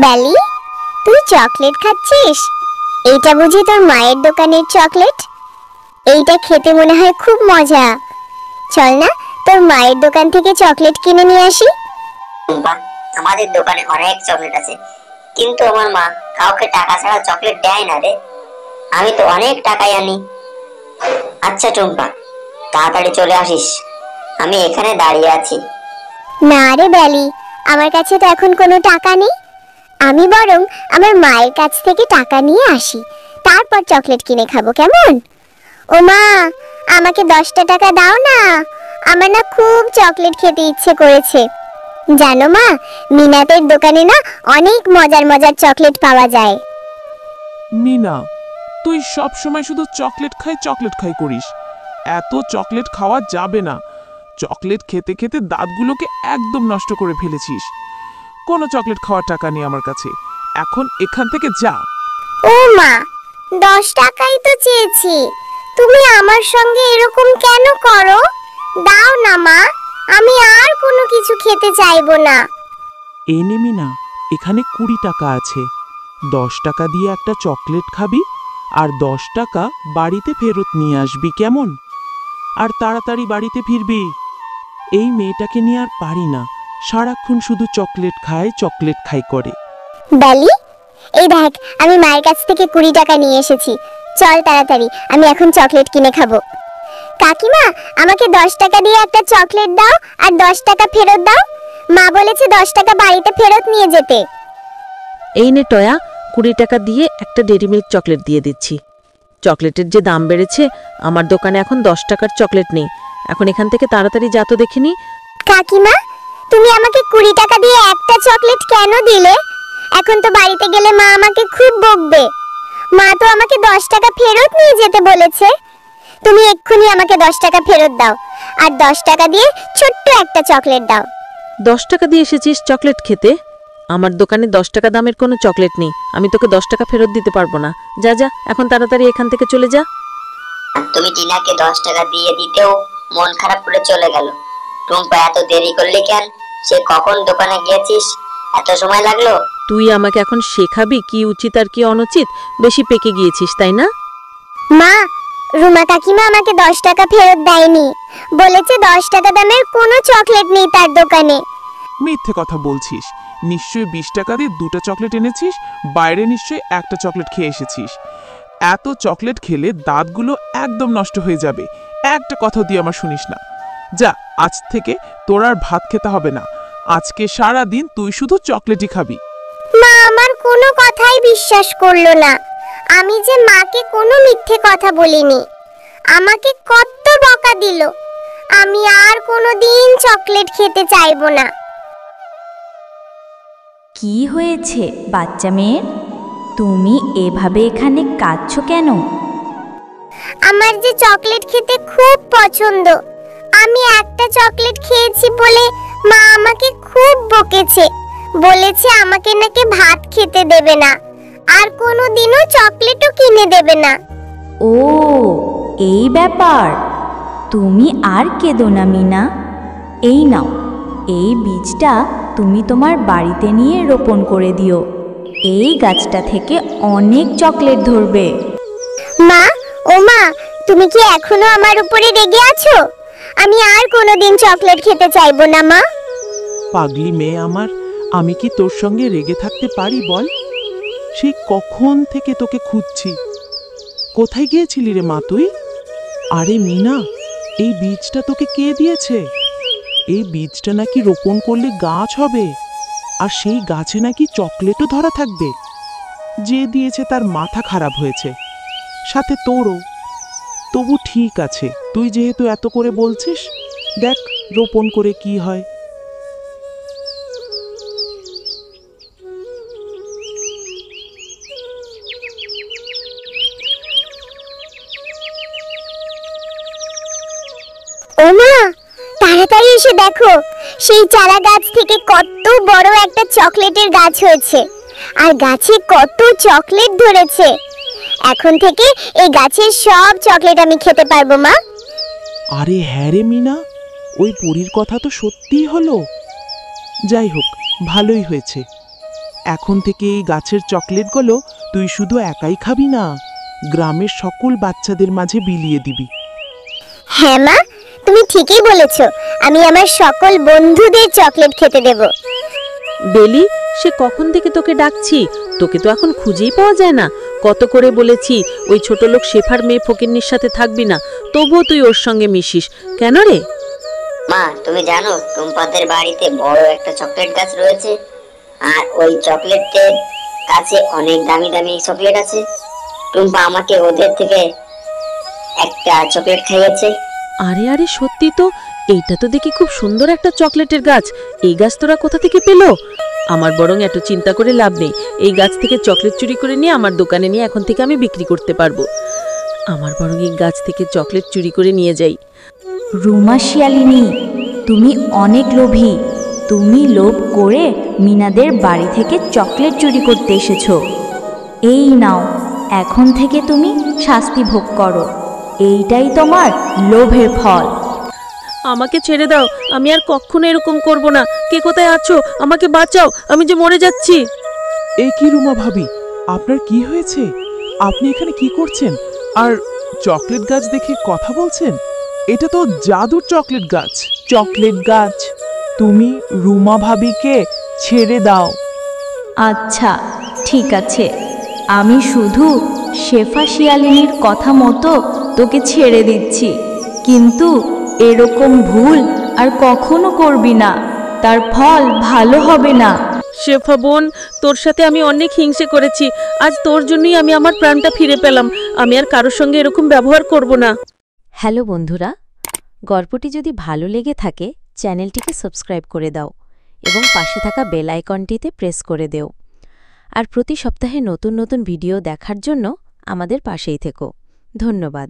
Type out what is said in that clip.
বালি, তুই চকলেট খাচ্ছিস? এইটা বুঝি তোর মায়ের দোকানের চকলেট? এইটা খেতে মনে হয় খুব মজা। চল না তোর মায়ের দোকান থেকে চকলেট কিনে নিয়ে আসি। আমাদের দোকানে অনেক চকলেট আছে, কিন্তু আমার মা কাউকে টাকা ছাড়া চকলেট দেয় না রে। আমি তো অনেক টাকাই আনি। আচ্ছা টুম্পা, তাড়াতাড়ি চলে আসিস, আমি এখানে দাঁড়িয়ে আছি। না রে বালি, আমার কাছে তো এখন কোনো টাকা নেই। আমি বরং আমার মায়ের কাছ থেকে টাকা নিয়ে আসি, তারপর চকলেট কিনে খাবো, কেমন? ও মা, আমাকে 10টা টাকা দাও না, আমার না খুব চকলেট খেতে ইচ্ছে করেছে। জানো মা, মিনাতের দোকানে না অনেক মজার মজার চকলেট পাওয়া যায়। মিনা, তুই সব সময় শুধু চকলেট খাই করিস। এত চকলেট খাওয়া যাবে না। চকলেট খেতে খেতে দাঁতগুলোকে একদম নষ্ট করে ফেলেছিস। কোনো চকলেট খাওয়ার টাকা নেই আমার কাছে, এখন এখান থেকে যা। ও মা, 10 টাকাই তো চেয়েছি, তুমি আমার সঙ্গে এরকম কেন করো? দাও না মা, আমি আর কোনো কিছু খেতে চাইবো না। এই নে মিনা, এখানে 20 টাকা আছে। 10 টাকা দিয়ে একটা চকলেট খাবি আর 10 টাকা বাড়িতে ফেরত নিয়ে আসবি, কেমন? আর তাড়াতাড়ি বাড়িতে ফিরবি। এই মেয়েটাকে নিয়ে আর পারি না, সারাক্ষণ শুধু চকলেট খায় করে। বালি, এই দেখ, আমি মায়ের কাছ থেকে 20 টাকা নিয়ে এসেছি। চল তাড়াতাড়ি, আমি এখন চকলেট কিনে খাবো। কাকিমা, আমাকে 10 টাকা দিয়ে একটা চকলেট দাও আর 10 টাকা ফেরত দাও। মা বলেছে 10 টাকা বাড়িতে ফেরত নিয়ে যেতে। এই নে টয়া, 20 টাকা দিয়ে একটা ডেরি মিল্ক চকলেট দিয়ে দিচ্ছি। চকলেটের যে দাম বেড়েছে, আমার দোকানে এখন 10 টাকার চকলেট নেই। এখন এখান থেকে তাড়াতাড়ি যা তো দেখিনি। কাকিমা, তুমি আমাকে 20 টাকা দিয়ে একটা চকলেট কেন দিলে? এখন তো বাড়িতে গেলে মা আমাকে খুব বকবে। মা তো আমাকে 10 টাকা ফেরত নিয়ে যেতে বলেছে। তুমি এক্ষুনি আমাকে 10 টাকা ফেরত দাও আর 10 টাকা দিয়ে ছোট্ট একটা চকলেট দাও। 10 টাকা দিয়ে এসেছিস চকলেট খেতে? আমার দোকানে 10 টাকা দামের কোনো চকলেট নেই, আমি তোকে 10 টাকা ফেরত দিতে পারবো না। যা যা, এখন তাড়াতাড়ি এখান থেকে চলে যা। তুমি টিনাকে 10 টাকা দিয়ে দিতেও মন খারাপ করে চলে গেল। টুম্পা, এত দেরি করলি কেন? সে কখন দোকানে গিয়েছিস? এত সময় লাগলো? তুই আমাকে এখন শেখাবি কি উচিত আর কি অনুচিত? বেশি পেকে গিয়েছিস, তাই না? মা, রুমা কাকিমা আমাকে 10 টাকা ফেরত দেয়নি, বলেছে 10 টাকা দামের কোনো চকলেট নেই তার দোকানে। মিথ্যে কথা বলছিস। নিশ্চয়ই 20 টাকা দিয়ে 2টা চকলেট এনেছিস, বাইরে নিশ্চয়ই একটা চকলেট খেয়ে এসেছিস। এত চকলেট খেলে দাঁতগুলো একদম নষ্ট হয়ে যাবে। একটা কথা দিয়ে আমার শুনিস না। যা, আজ থেকে তোর আর ভাত খেতে হবে না। আজকে সারা দিন তুই শুধু চকলেটই খাবি। মা আমার কোনো কথাই বিশ্বাস করলো না। আমি যে মাকে কোনো মিথ্যে কথা বলিনি। আমাকে কত বকা দিল। আমি আর কোনোদিন চকলেট খেতে চাইবো না। কি হয়েছে বাচ্চা মেয়ের? তুমি এভাবে এখানে কাঁদছো কেন? আমার যে চকলেট খেতে খুব পছন্দ, আমি একটা চকলেট খেয়েছি বলে মা আমাকে খুব বকেছে। বলেছে আমাকে নাকি ভাত খেতে দেবে না, আর কোনোদিনও চকলেটও কিনে দেবে না। ও, এই ব্যাপার। তুমি আর কেঁদো না মিনা। এই নাও, এই বীজটা তুমি তোমার বাড়িতে নিয়ে রোপণ করে দিও। এই গাছটা থেকে অনেক চকলেট ধরবে। মা, ও মা, তুমি কি এখনো আমার উপরে রেগে আছো? আমি আর কোনোদিন চকলেট খেতে চাইবো না মা। পাগলি মেয়ে আমার, আমি কি তোর সঙ্গে রেগে থাকতে পারি বল? সেই কখন থেকে তোকে খুঁজছি। কোথায় গিয়েছিলি রে মা তুই? আরে মিনা, এই বীজটা তোকে কে দিয়েছে? এই বীজটা নাকি রোপণ করলে গাছ হবে, আর সেই গাছে নাকি চকলেটও ধরা থাকবে। যে দিয়েছে তার মাথা খারাপ হয়েছে, সাথে তোরও। তবু ঠিক আছে, তুই যেহেতু এত করে বলছিস, দেখ রোপণ করে কি হয়। ও মা, তাড়াতাড়ি এসে দেখো, সেই চারা গাছ থেকে কত বড় একটা চকলেটের গাছ হয়েছে, আর গাছে কত চকলেট ধরেছে। এখন থেকে এই গাছের সব চকলেট আমি খেতে পারবো মা। আরে হ্যাঁ রে মিনা, ওই পরীর কথা তো সত্যিই হলো। যাই হোক, ভালোই হয়েছে। এখন থেকে এই গাছের চকলেটগুলো তুই শুধু একাই খাবি না, গ্রামের সকল বাচ্চাদের মাঝে বিলিয়ে দিবি। হ্যাঁ মা, তুমি ঠিকই বলেছ, আমি আমার সকল বন্ধুদের চকলেট খেতে দেব। বেলি, সে কখন থেকে তোকে ডাকছি, তোকে তো এখন খুঁজেই পাওয়া যায় না। কত করে বলেছি ওই ছোট লোক শেফার মেয়ে ফকিন্নির সাথে থাকবি না, তবুও তুই ওর সঙ্গে মিশিস কেন রে? মা, তুমি জানো টুম্পাদের বাড়িতে বড় একটা চকলেট গাছ রয়েছে, আর ওই চকলেটের কাছে অনেক দামি দামি চকলেট আছে। টুম্পা আমাকে ওদের থেকে একটা চকলেট খাইয়েছে। আরে আরে, সত্যি তো, এইটা তো দেখি খুব সুন্দর একটা চকলেটের গাছ। এই গাছ তোরা কোথা থেকে পেলো? আমার বরং এত চিন্তা করে লাভ নেই, এই গাছ থেকে চকলেট চুরি করে নিয়ে আমার দোকানে নিয়ে এখন থেকে আমি বিক্রি করতে পারবো। আমার বরং এই গাছ থেকে চকলেট চুরি করে নিয়ে যাই। রুমা শিয়ালিনী, তুমি অনেক লোভী। তুমি লোভ করে মিনাদের বাড়ি থেকে চকলেট চুরি করতে এসেছো। এই নাও, এখন থেকে তুমি শাস্তি ভোগ করো। এইটাই তোমার লোভের ফল। আমাকে ছেড়ে দাও, আমি আর কখনো এরকম করব না। কে কোথায় আছো? আমাকে বাঁচাও, আমি যে মরে যাচ্ছি। এ কি রুমা ভাবি, আপনার কি হয়েছে? আপনি এখানে কি করছেন? আর চকলেট গাছ দেখে কথা বলছেন? এটা তো জাদুর চকলেট গাছ। চকলেট গাছ, তুমি রুমা ভাবিকে ছেড়ে দাও। আচ্ছা, ঠিক আছে, আমি শুধু শেফা শিয়ালিনীর কথা মতো তোকে ছেড়ে দিচ্ছি, কিন্তু এরকম ভুল আর কখনো করবি না, তার ফল ভালো হবে না। শেফা বোন, তোর সাথে আমি অনেক হিংসে করেছি, আজ তোর জন্যই আমি আমার প্রাণটা ফিরে পেলাম। আমি আর কারোর সঙ্গে এরকম ব্যবহার করব না। হ্যালো বন্ধুরা, গল্পটি যদি ভালো লেগে থাকে চ্যানেলটিকে সাবস্ক্রাইব করে দাও এবং পাশে থাকা বেল আইকনটিতে প্রেস করে দেও। আর প্রতি সপ্তাহে নতুন নতুন ভিডিও দেখার জন্য আমাদের পাশেই থেকো। ধন্যবাদ।